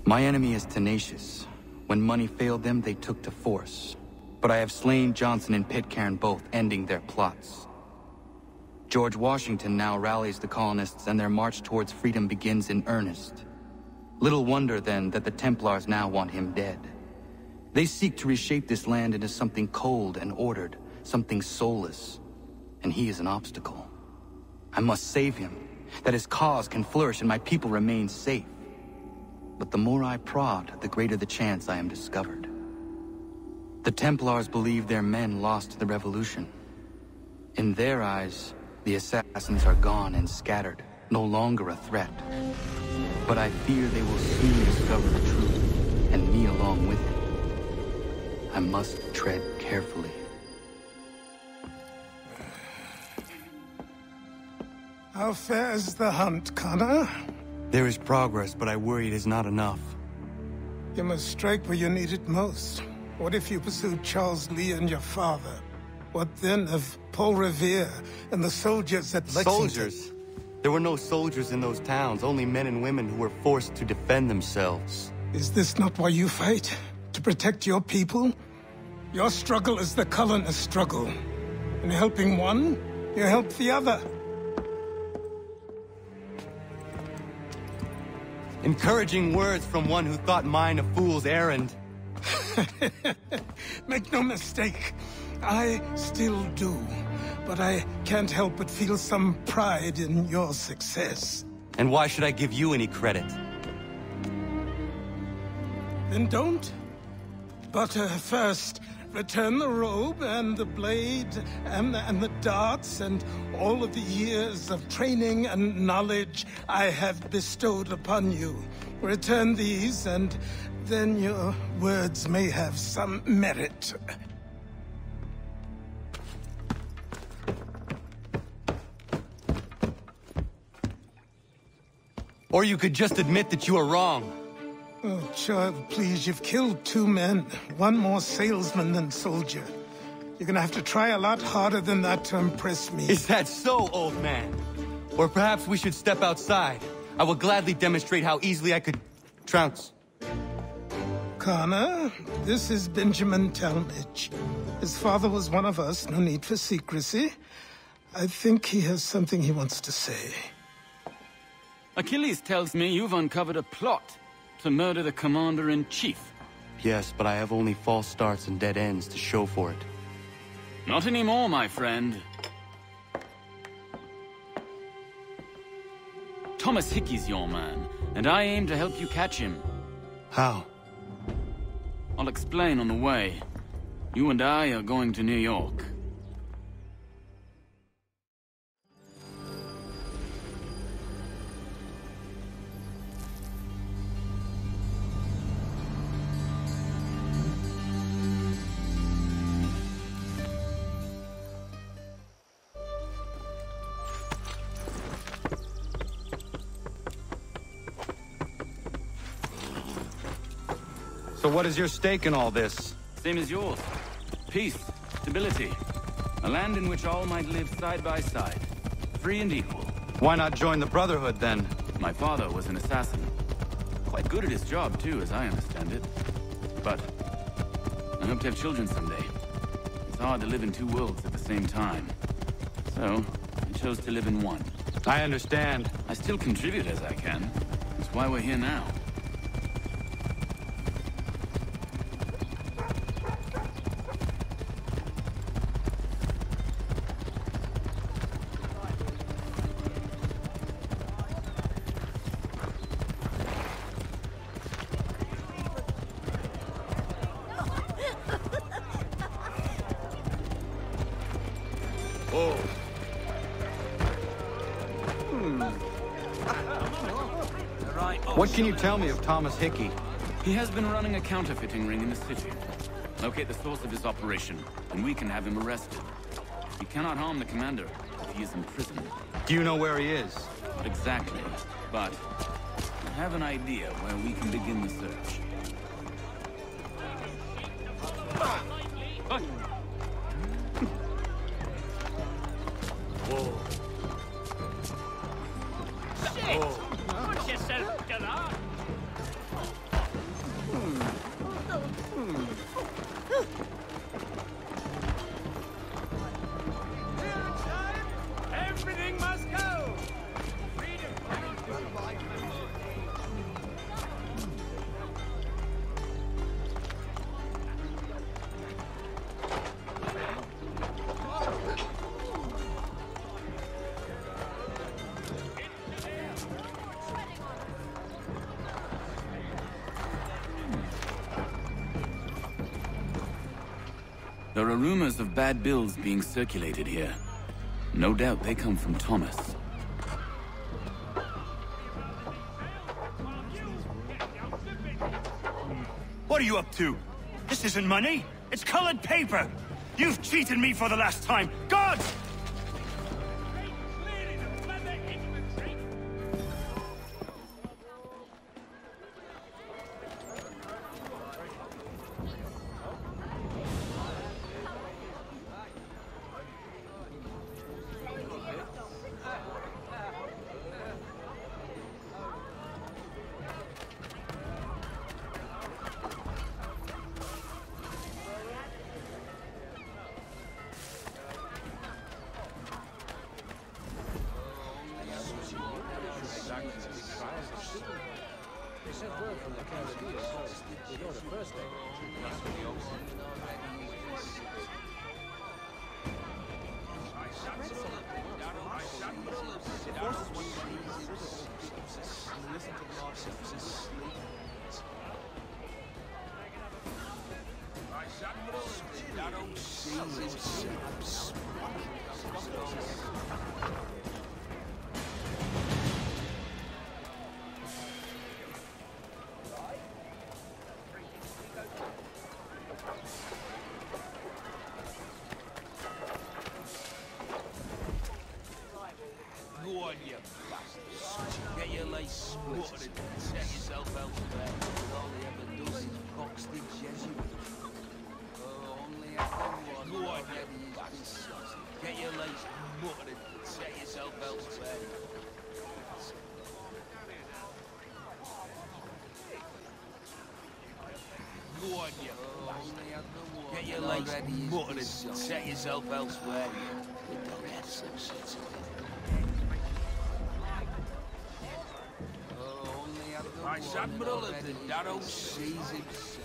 My enemy is tenacious. When money failed them, they took to force. But I have slain Johnson and Pitcairn both, ending their plots. George Washington now rallies the colonists, and their march towards freedom begins in earnest. Little wonder, then, that the Templars now want him dead. They seek to reshape this land into something cold and ordered, something soulless. And he is an obstacle. I must save him, that his cause can flourish and my people remain safe. But the more I prod, the greater the chance I am discovered. The Templars believe their men lost the revolution. In their eyes, the assassins are gone and scattered, no longer a threat. But I fear they will soon discover the truth, and me along with it. I must tread carefully. How fares the hunt, Connor? There is progress, but I worry it is not enough. You must strike where you need it most. What if you pursued Charles Lee and your father? What then of Paul Revere and the soldiers at Lexington? Soldiers? There were no soldiers in those towns, only men and women who were forced to defend themselves. Is this not why you fight? To protect your people? Your struggle is the colonist struggle. In helping one, you help the other. Encouraging words from one who thought mine a fool's errand. Make no mistake, I still do. But I can't help but feel some pride in your success. And why should I give you any credit? Then don't. But first, return the robe and the blade and the darts and all of the years of training and knowledge I have bestowed upon you. Return these, and then your words may have some merit. Or you could just admit that you are wrong. Oh, child, please, you've killed 2 men. One more salesman than soldier. You're gonna have to try a lot harder than that to impress me. Is that so, old man? Or perhaps we should step outside. I will gladly demonstrate how easily I could trounce. Connor, this is Benjamin Talmadge. His father was one of us, no need for secrecy. I think he has something he wants to say. Achilles tells me you've uncovered a plot to murder the commander-in-chief. Yes, but I have only false starts and dead ends to show for it. Not anymore, my friend. Thomas Hickey's your man, and I aim to help you catch him. How? I'll explain on the way. You and I are going to New York. So what is your stake in all this? Same as yours. Peace, stability. A land in which all might live side by side. Free and equal. Why not join the Brotherhood, then? My father was an assassin. Quite good at his job, too, as I understand it. But I hope to have children someday. It's hard to live in 2 worlds at the same time. So, I chose to live in one. I understand. I still contribute as I can. That's why we're here now. What can you tell me of Thomas Hickey? He has been running a counterfeiting ring in the city. Locate the source of his operation, and we can have him arrested. He cannot harm the commander if he is in prison. Do you know where he is? Not exactly, but I have an idea where we can begin the search. Whoa. Shit! Put yourself to that! There are rumors of bad bills being circulated here. No doubt they come from Thomas. What are you up to? This isn't money. It's colored paper. You've cheated me for the last time. Gods! Get your lace split and set yourself elsewhere. All he ever does is box the Jesuit. Only after one already is this. Get your lace buttered and set yourself elsewhere. Go on, you. Get your lace buttered and set yourself elsewhere. We don't have some sense of it. Vice Admiral of the Darrow sees himself.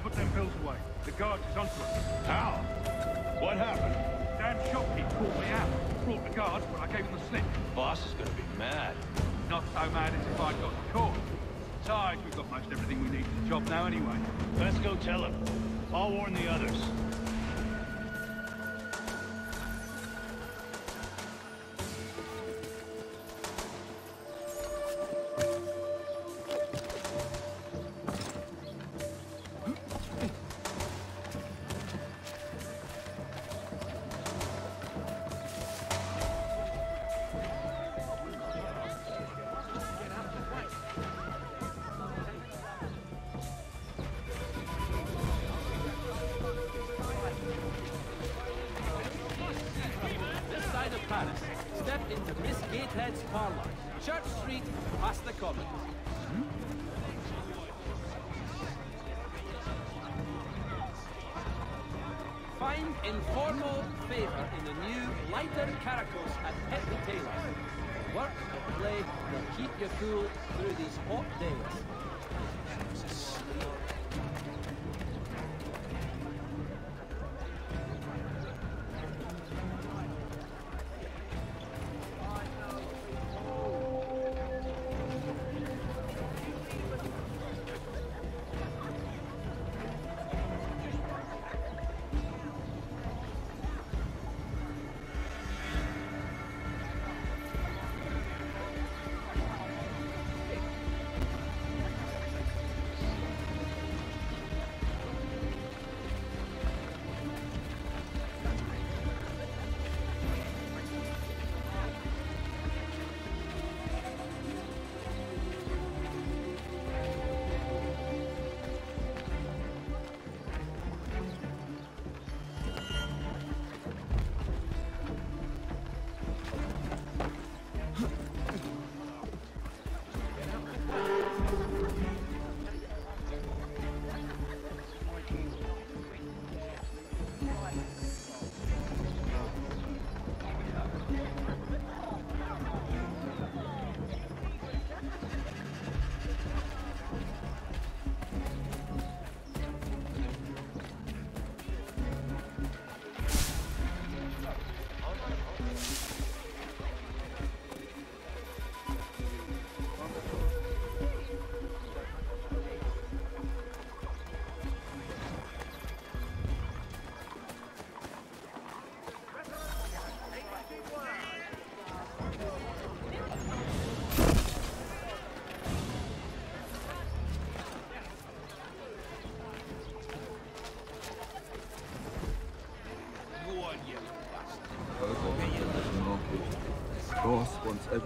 Put them bills away. The guard is onto us. How? What happened? Damn shopkeep caught me out. Brought the guards, but I gave him the slip. Boss is gonna be mad. Not so mad as if I'd got caught. Besides, we've got most everything we need for the job now anyway. Let's go tell him. I'll warn the others. Paris. Step into Miss Gatehead's parlour. Church Street, past the Commons. Find informal favour in the new, lighter caracos at Pet Retailers. Work and play will keep you cool through these hot days.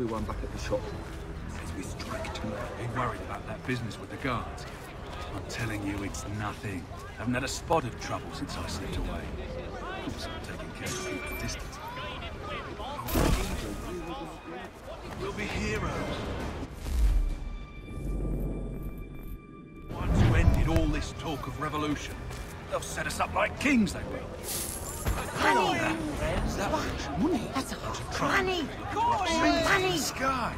everyone back at the shop. Says we're strict. Ain't worried about that business with the guards. I'm telling you, it's nothing. Haven't had a spot of trouble since I slipped away. Also taking care of people distance. We'll be heroes. Once we ended all this talk of revolution, they'll set us up like kings, they will. Money! Money? That's a lot of money! Money! Sky!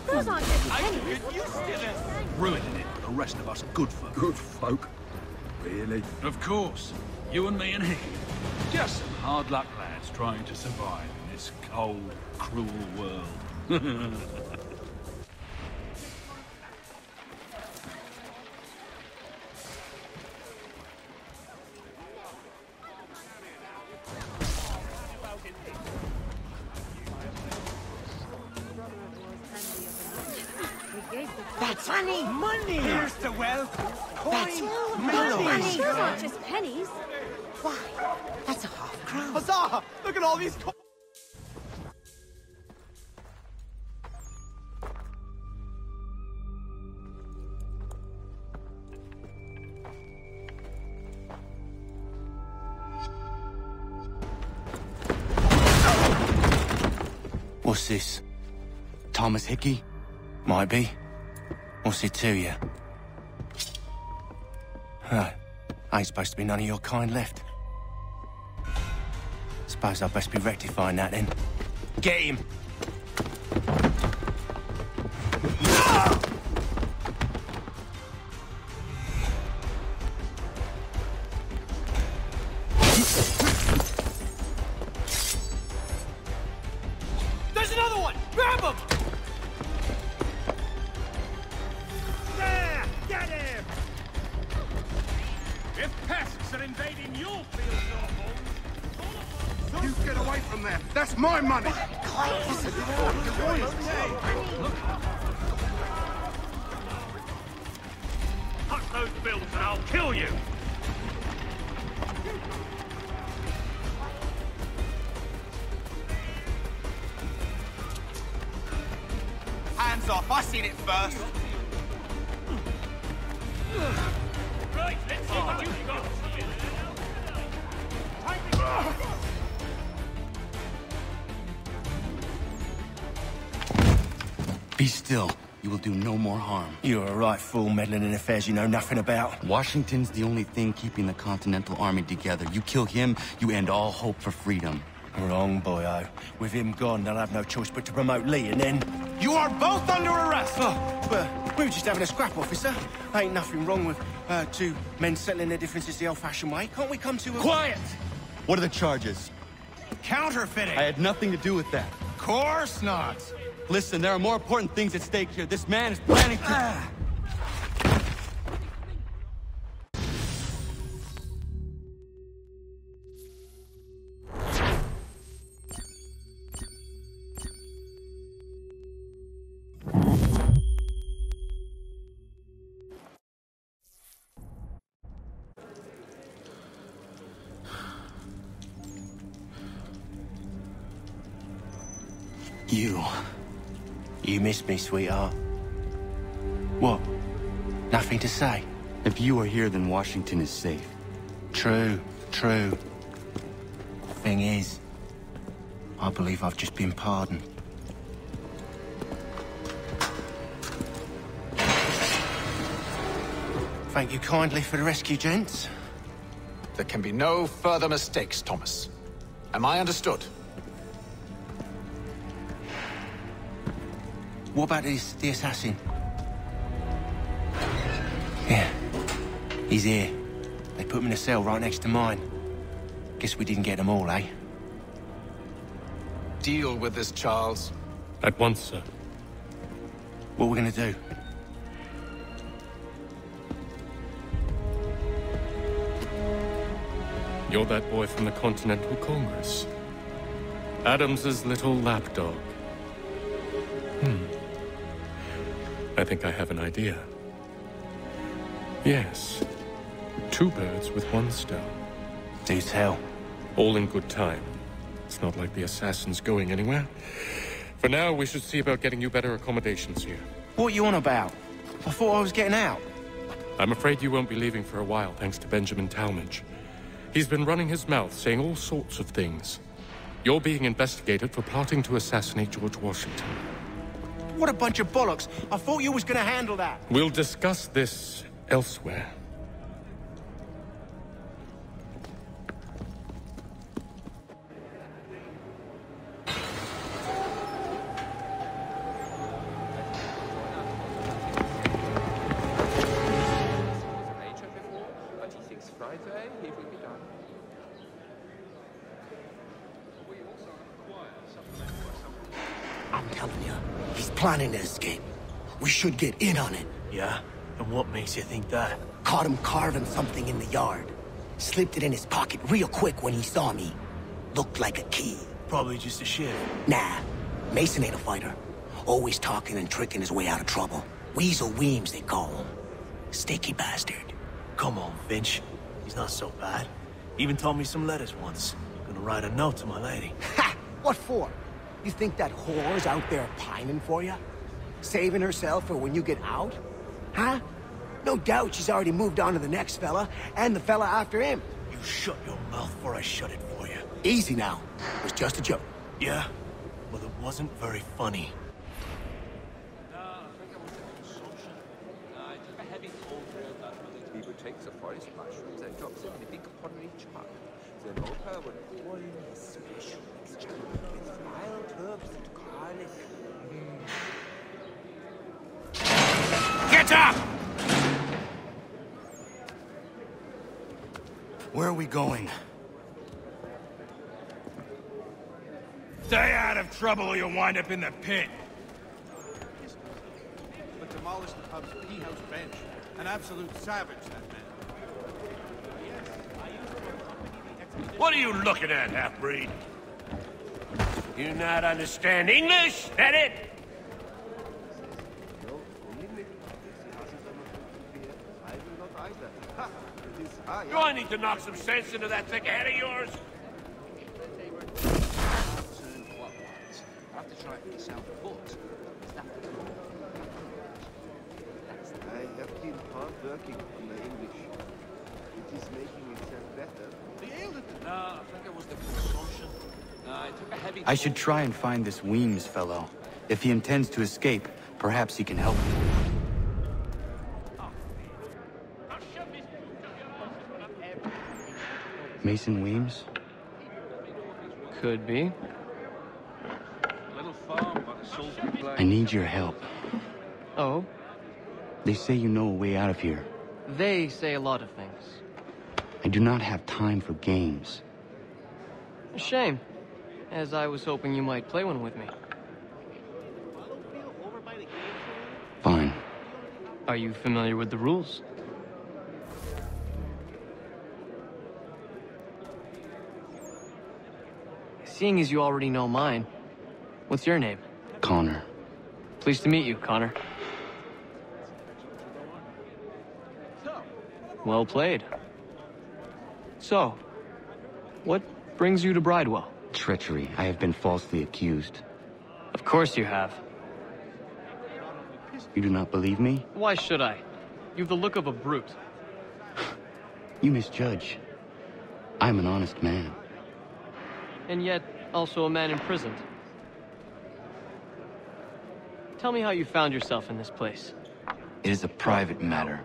Those aren't just pennies. Ruining it for the rest of us good folk. Good folk? Really? Of course. You and me and Hickey. Just some hard luck lads trying to survive in this cold, cruel world. That's money! Money! Here's the wealth! That's money! Those aren't just pennies. Why? That's a half-crown. Huzzah! Look at all these What's this? Thomas Hickey? Might be. What's it to you? Huh. Ain't supposed to be none of your kind left. Suppose I'd best be rectifying that then. Get him! There's another one! Grab him! There! Get him! If pests are invading your field, You get away from there! That's my money! Touch those bills and I'll kill you! Hands off! I seen it first! Right, let's see what you've got! Be still. You will do no more harm. You're a right fool meddling in affairs you know nothing about. Washington's the only thing keeping the Continental Army together. You kill him, you end all hope for freedom. Wrong, boyo. With him gone, they'll have no choice but to promote Lee, and then... You are both under arrest! Oh, but we were just having a scrap, officer. Ain't nothing wrong with two men settling their differences the old-fashioned way. Can't we come to a... Quiet! What are the charges? Counterfeiting! I had nothing to do with that. Course not! Listen, there are more important things at stake here. This man is planning to... You missed me, sweetheart. What? Nothing to say? If you are here, then Washington is safe. True. Thing is, I believe I've just been pardoned. Thank you kindly for the rescue, gents. There can be no further mistakes, Thomas. Am I understood? What about the assassin? Yeah. He's here. They put him in a cell right next to mine. Guess we didn't get them all, eh? Deal with this, Charles. At once, sir. What are we gonna do? You're that boy from the Continental Congress. Adams's little lapdog. I think I have an idea. Yes. 2 birds with 1 stone. Do tell. All in good time. It's not like the assassin's going anywhere. For now, we should see about getting you better accommodations here. What you on about? I thought I was getting out. I'm afraid you won't be leaving for a while, thanks to Benjamin Talmadge. He's been running his mouth, saying all sorts of things. You're being investigated for plotting to assassinate George Washington. What a bunch of bollocks. I thought you was gonna handle that. We'll discuss this elsewhere. I'm telling you, he's planning to escape. We should get in on it. Yeah? And what makes you think that? Caught him carving something in the yard. Slipped it in his pocket real quick when he saw me. Looked like a key. Probably just a shiv. Nah, Mason ain't a fighter. Always talking and tricking his way out of trouble. Weasel Weems, they call him. Sticky bastard. Come on, Finch. He's not so bad. Even taught me some letters once. Gonna write a note to my lady. Ha! What for? You think that whore's out there pining for you? Saving herself for when you get out? Huh? No doubt she's already moved on to the next fella, and the fella after him. You shut your mouth before I shut it for you. Easy now. It was just a joke. Yeah? Well, it wasn't very funny. Takes the forest mushrooms and drops them in a big pottery jar. The mortar will pour in a special mixture with wild herbs and garlic. Get up! Where are we going? Stay out of trouble or you'll wind up in the pit. But demolish the pub's tea-house bench. An absolute savage, that man. What are you looking at, half-breed? You not understand English? That it? Do I need to knock some sense into that thick head of yours? I have to try it myself, but I have been hard working on my English. It is making itself better. no, I think it was the consumption. I took a heavy. I should try and find this Weems fellow. If he intends to escape, perhaps he can help me. Mason Weems? Could be. I need your help. Oh? They say you know a way out of here. They say a lot of things. I do not have time for games. A shame, as I was hoping you might play one with me. Fine. Are you familiar with the rules? Seeing as you already know mine, what's your name? Connor. Pleased to meet you, Connor. Well played. So, what brings you to Bridewell? Treachery. I have been falsely accused. Of course you have. You do not believe me? Why should I? You've the look of a brute. You misjudge. I'm an honest man. And yet, also a man imprisoned. Tell me how you found yourself in this place. It is a private matter.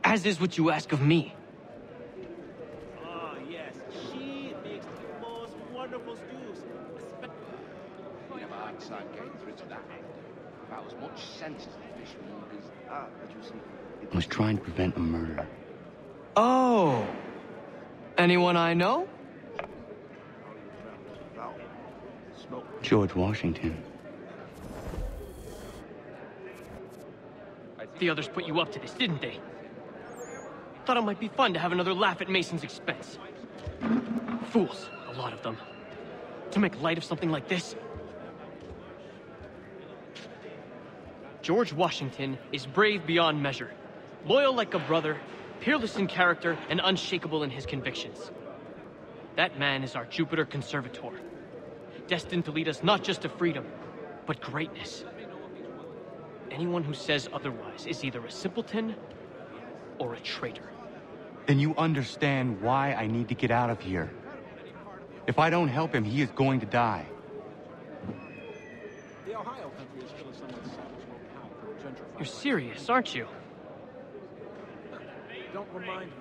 As is what you ask of me. Oh, yes. She makes the most wonderful stews. We have a hard time getting through to that end. About as much sense as the fishmongers. But you see, I was trying to prevent a murder. Oh! Anyone I know? George Washington. The others put you up to this, didn't they? Thought it might be fun to have another laugh at Mason's expense. Fools, a lot of them. To make light of something like this. George Washington is brave beyond measure, loyal like a brother, peerless in character, and unshakable in his convictions. That man is our Jupiter Conservator, destined to lead us not just to freedom, but greatness. Anyone who says otherwise is either a simpleton or a traitor. Then you understand why I need to get out of here. If I don't help him, he is going to die. The Ohio country is still a somewhat savage locale for gentrified. You're serious, aren't you? Don't remind me.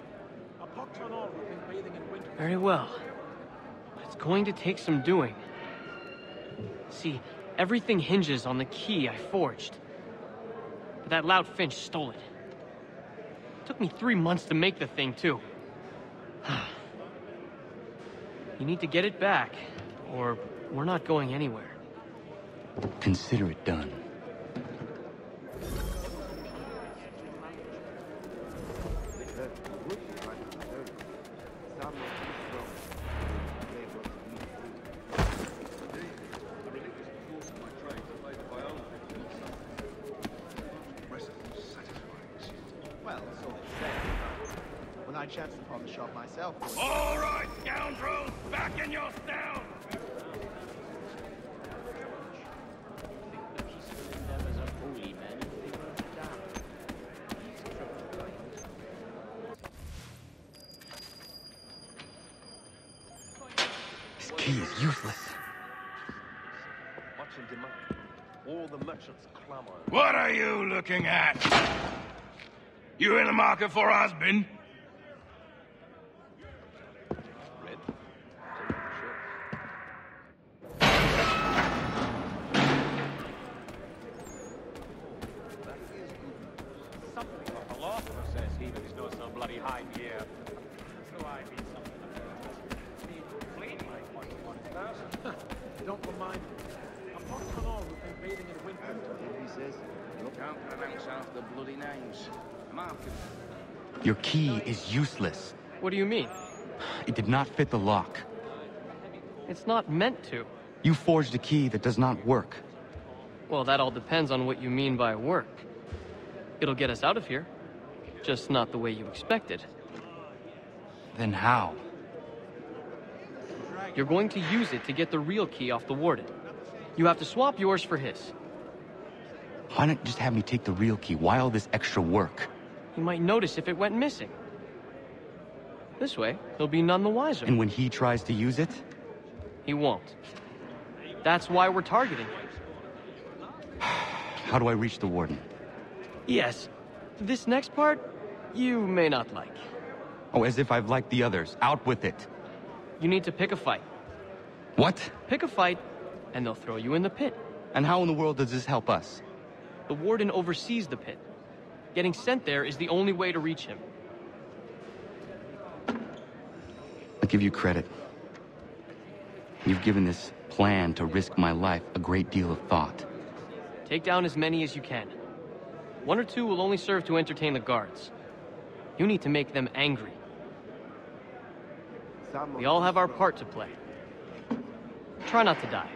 A pox on all who've been bathing in winter. Very well. It's going to take some doing. See, everything hinges on the key I forged. But that loud Finch stole it. Took me 3 months to make the thing, too. You need to get it back, or we're not going anywhere. Consider it done. Well, so they say. When I chanced upon the shop myself... All right, scoundrels! Back in your town! This key is useless. Much in demand. All the merchants clamor. What are you looking at? You in the market for husband? Red? Something the philosopher says he that is not so bloody high here. So I mean something. Don't remind me. A pox on all who've been bathing in winter. He says, Can't pronounce half the bloody names. Market. Your key is useless. What do you mean? It did not fit the lock. It's not meant to. You forged a key that does not work. Well, that all depends on what you mean by work. It'll get us out of here. Just not the way you expected. Then how? You're going to use it to get the real key off the warden. You have to swap yours for his. Why not just have me take the real key? Why all this extra work? He might notice if it went missing. This way, he'll be none the wiser. And when he tries to use it? He won't. That's why we're targeting him. How do I reach the warden? Yes. This next part, you may not like. Oh, as if I've liked the others. Out with it. You need to pick a fight. What? Pick a fight, and they'll throw you in the pit. And how in the world does this help us? The warden oversees the pit. Getting sent there is the only way to reach him. I'll give you credit. You've given this plan to risk my life a great deal of thought. Take down as many as you can. 1 or 2 will only serve to entertain the guards. You need to make them angry. We all have our part to play. Try not to die.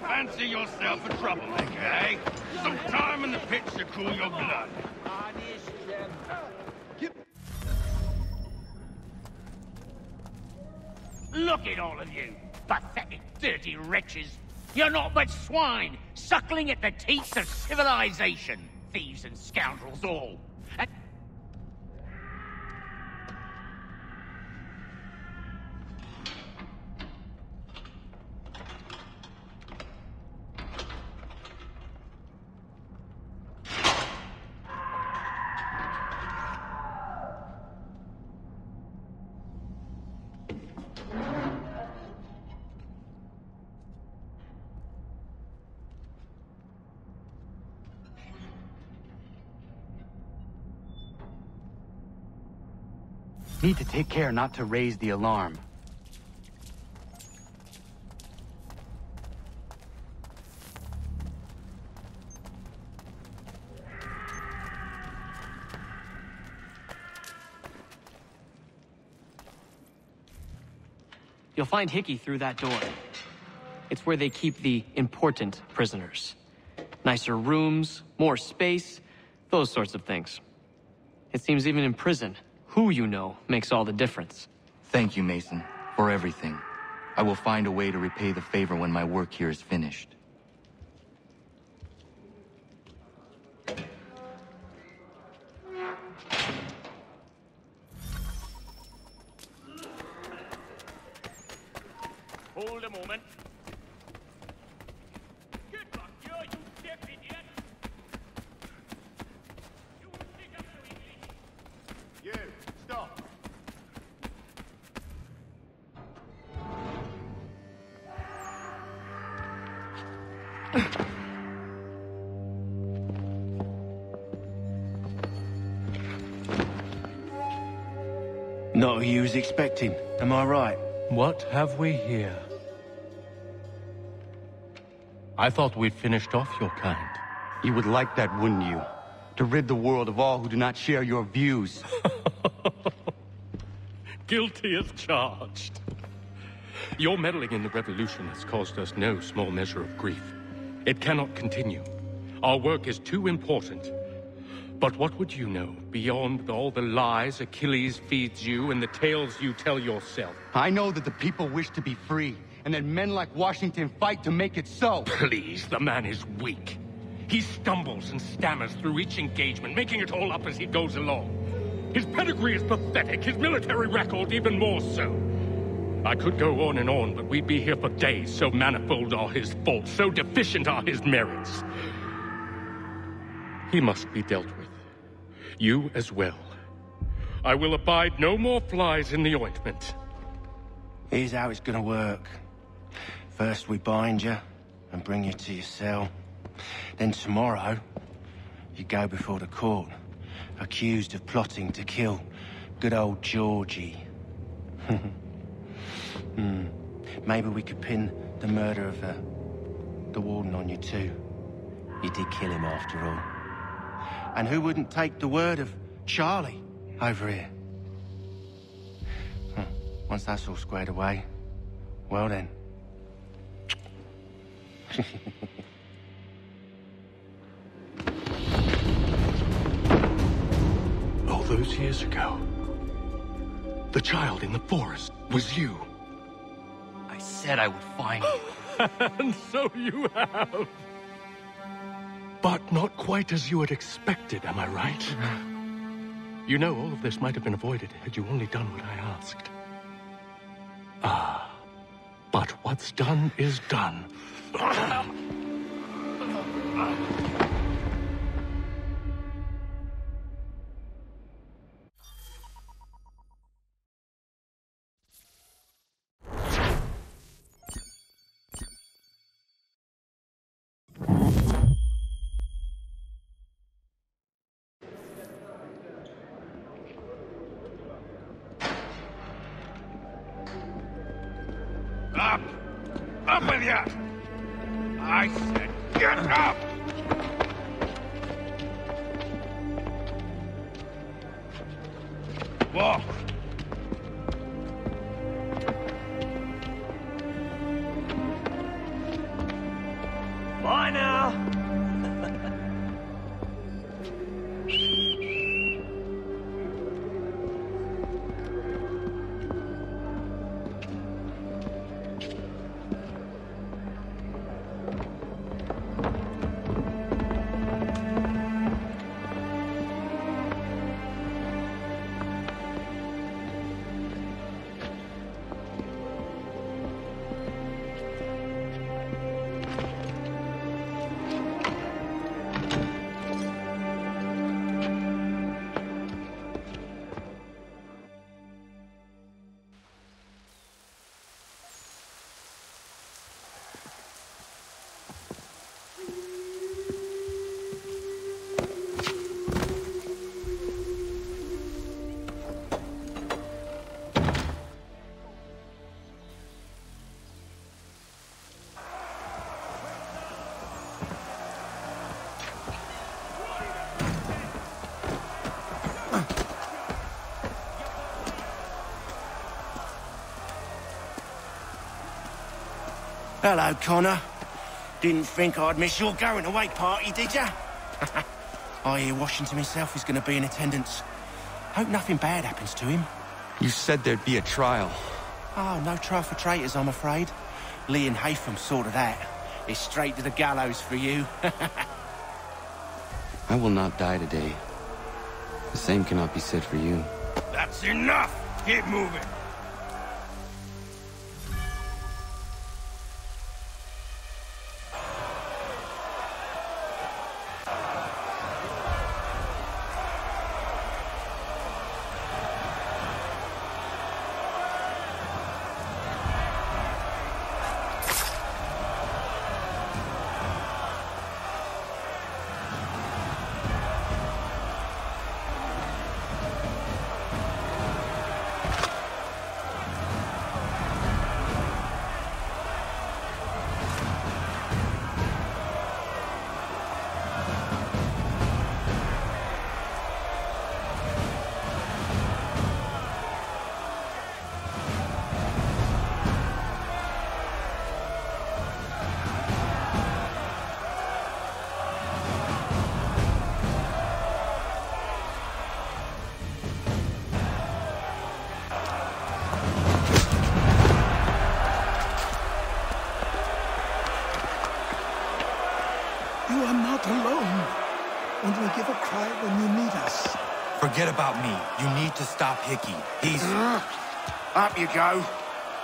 Fancy yourself a troublemaker, eh? Some time in the pits to cool your blood. Look at all of you, pathetic, dirty wretches. You're not but swine, suckling at the teats of civilization. Thieves and scoundrels all. And Need to take care not to raise the alarm. You'll find Hickey through that door. It's where they keep the important prisoners. Nicer rooms, more space, those sorts of things. It seems even in prison, who you know makes all the difference. Thank you, Mason, for everything. I will find a way to repay the favor when my work here is finished. Hold a moment. Good luck, you deaf idiot! You won't stick up to English. You, stop. Not who you was expecting, am I right? What have we here? I thought we'd finished off your kind. You would like that, wouldn't you? To rid the world of all who do not share your views. Guilty as charged. Your meddling in the revolution has caused us no small measure of grief. It cannot continue. Our work is too important. But what would you know beyond all the lies Achilles feeds you and the tales you tell yourself? I know that the people wish to be free, and that men like Washington fight to make it so. Please, the man is weak. He stumbles and stammers through each engagement, making it all up as he goes along. His pedigree is pathetic, his military record even more so. I could go on and on, but we'd be here for days, so manifold are his faults, so deficient are his merits. He must be dealt with. You as well. I will abide no more flies in the ointment. Here's how it's gonna work. First we bind you and bring you to your cell. Then tomorrow, you go before the court, accused of plotting to kill good old Georgie. Maybe we could pin the murder of the warden on you too. You did kill him after all. And who wouldn't take the word of Charlie over here? Once that's all squared away, well then. All those years ago, the child in the forest was you. I said I would find you. And so you have. But not quite as you had expected, am I right? You know, all of this might have been avoided had you only done what I asked. Ah, but what's done is done. Up! Up with you! I said get up! Walk! Bye now! Hello, Connor. Didn't think I'd miss your going-away party, did ya? I hear Washington himself is going to be in attendance. Hope nothing bad happens to him. You said there'd be a trial. Oh, no trial for traitors, I'm afraid. Lee and Haytham sorted that. It's straight to the gallows for you. I will not die today. The same cannot be said for you. That's enough! Keep moving! You are not alone. Only give a cry when you need us. Forget about me. You need to stop Hickey. He's... Up you go.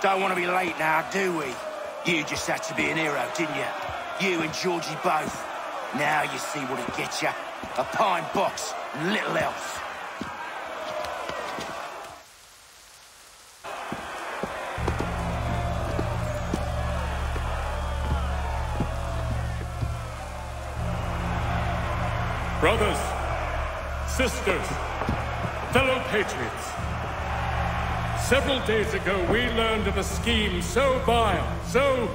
Don't want to be late now, do we? You just had to be an hero, didn't you? You and Georgie both. Now you see what it gets you. A pine box and little else. Brothers, sisters, fellow patriots. Several days ago, we learned of a scheme so vile, so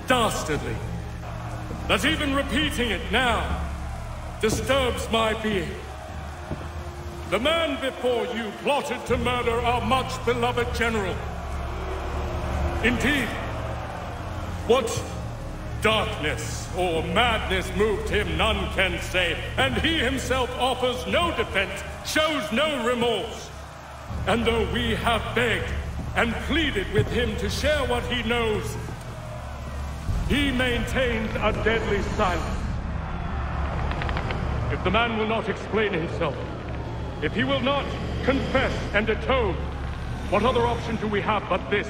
dastardly, that even repeating it now disturbs my being. The man before you plotted to murder our much-beloved general. Indeed, what darkness or madness moved him, none can say, and he himself offers no defense, shows no remorse. And though we have begged and pleaded with him to share what he knows, he maintains a deadly silence. If the man will not explain himself, if he will not confess and atone, what other option do we have but this?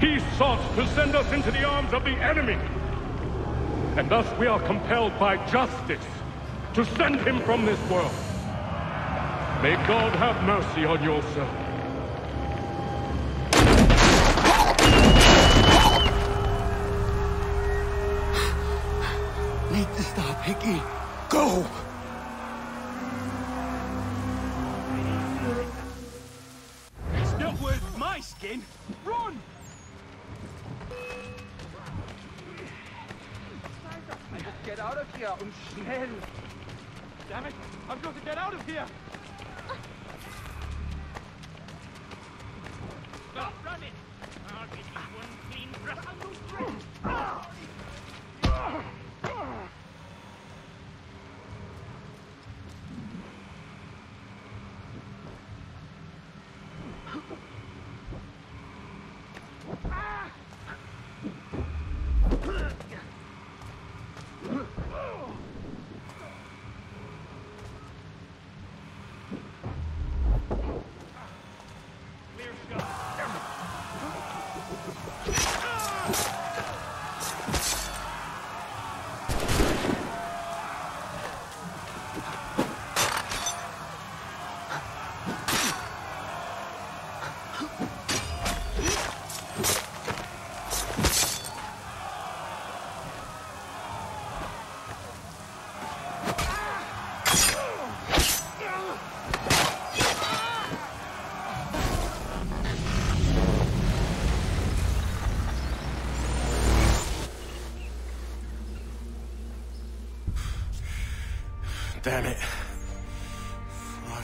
He sought to send us into the arms of the enemy. And thus we are compelled by justice to send him from this world. May God have mercy on your soul. Need to stop, Hickey. Go! It's not worth my skin. Run! I must get out of here und schnell. Damn it! I've got to get out of here! Stop running! I'll give you one clean thrust.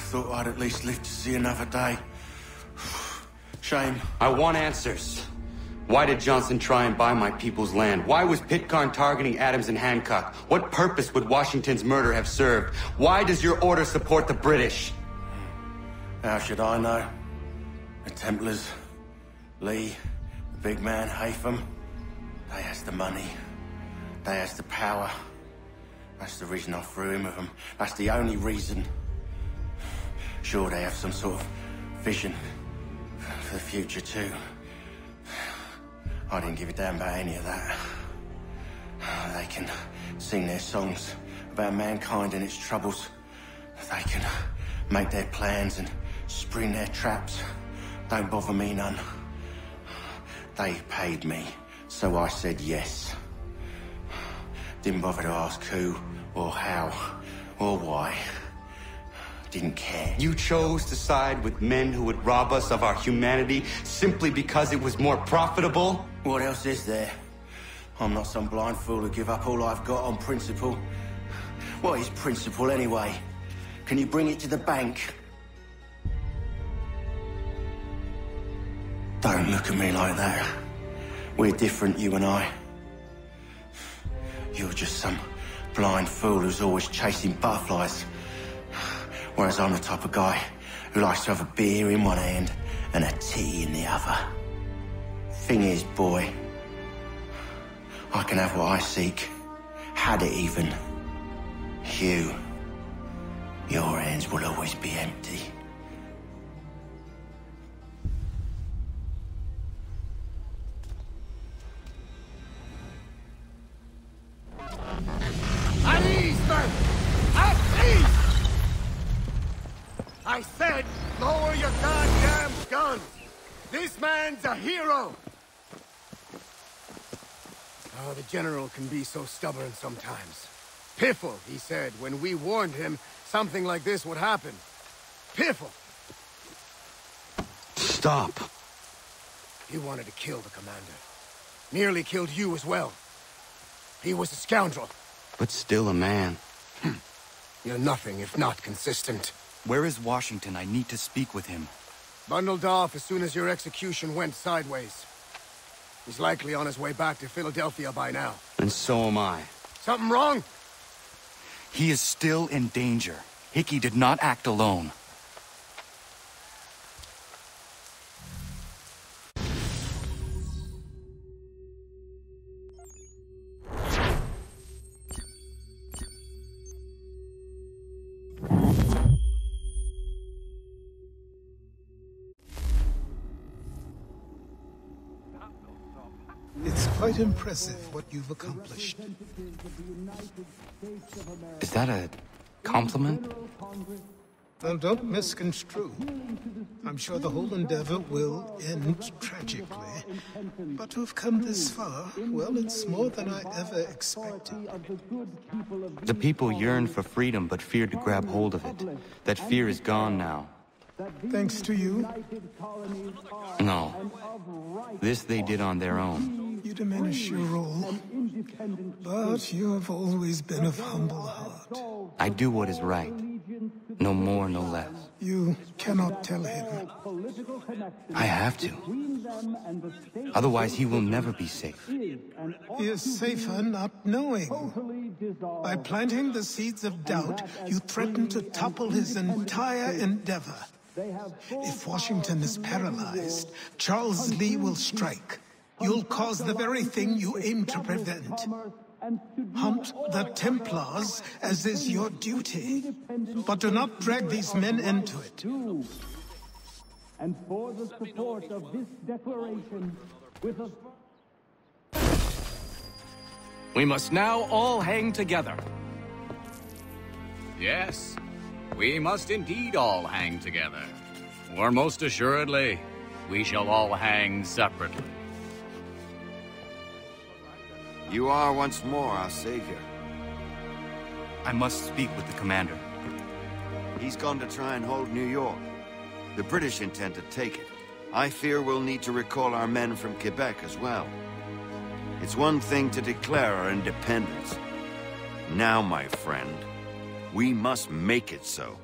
Thought I'd at least live to see another day. Shame. I want answers. Why did Johnson try and buy my people's land? Why was Pitcairn targeting Adams and Hancock? What purpose would Washington's murder have served? Why does your order support the British? How should I know? The Templars, Lee, the big man, Haytham, they has the money. They has the power. That's the reason I threw in with them. That's the only reason. Sure, they have some sort of vision for the future, too. I didn't give a damn about any of that. They can sing their songs about mankind and its troubles. They can make their plans and spring their traps. Don't bother me none. They paid me, so I said yes. Didn't bother to ask who, or how, or why. Didn't care. You chose to side with men who would rob us of our humanity simply because it was more profitable? What else is there? I'm not some blind fool who give up all I've got on principle. What is principle anyway? Can you bring it to the bank? Don't look at me like that. We're different, you and I. You're just some blind fool who's always chasing butterflies. Whereas I'm the type of guy who likes to have a beer in one hand and a tea in the other. Thing is, boy, I can have what I seek. Had it even. Your hands will always be empty. At ease, men! At ease! I said, lower your goddamn guns! This man's a hero! Oh, the General can be so stubborn sometimes. Piffle, he said, when we warned him something like this would happen. Piffle! Stop. He wanted to kill the commander. Nearly killed you as well. He was a scoundrel. But still a man. You're nothing if not consistent. Where is Washington? I need to speak with him. Bundled off as soon as your execution went sideways. He's likely on his way back to Philadelphia by now. And so am I. Something wrong? He is still in danger. Hickey did not act alone. It's quite impressive what you've accomplished. Is that a compliment? Well, don't misconstrue. I'm sure the whole endeavor will end tragically. But to have come this far, well, it's more than I ever expected. The people yearned for freedom but feared to grab hold of it. That fear is gone now. Thanks to you? No. This they did on their own. You diminish your role. But you have always been of humble heart. I do what is right. No more, no less. You cannot tell him. I have to. Otherwise, he will never be safe. He is safer not knowing. By planting the seeds of doubt, you threaten to topple his entire endeavor. If Washington is paralyzed, Charles Lee will strike. You'll cause the very thing you aim to prevent. Hunt the Templars, as is your duty. But do not drag these men into it. And for the support of this declaration, with a... We must now all hang together. Yes, we must indeed all hang together. Or most assuredly, we shall all hang separately. You are once more our savior. I must speak with the commander. He's gone to try and hold New York. The British intend to take it. I fear we'll need to recall our men from Quebec as well. It's one thing to declare our independence. Now, my friend, we must make it so.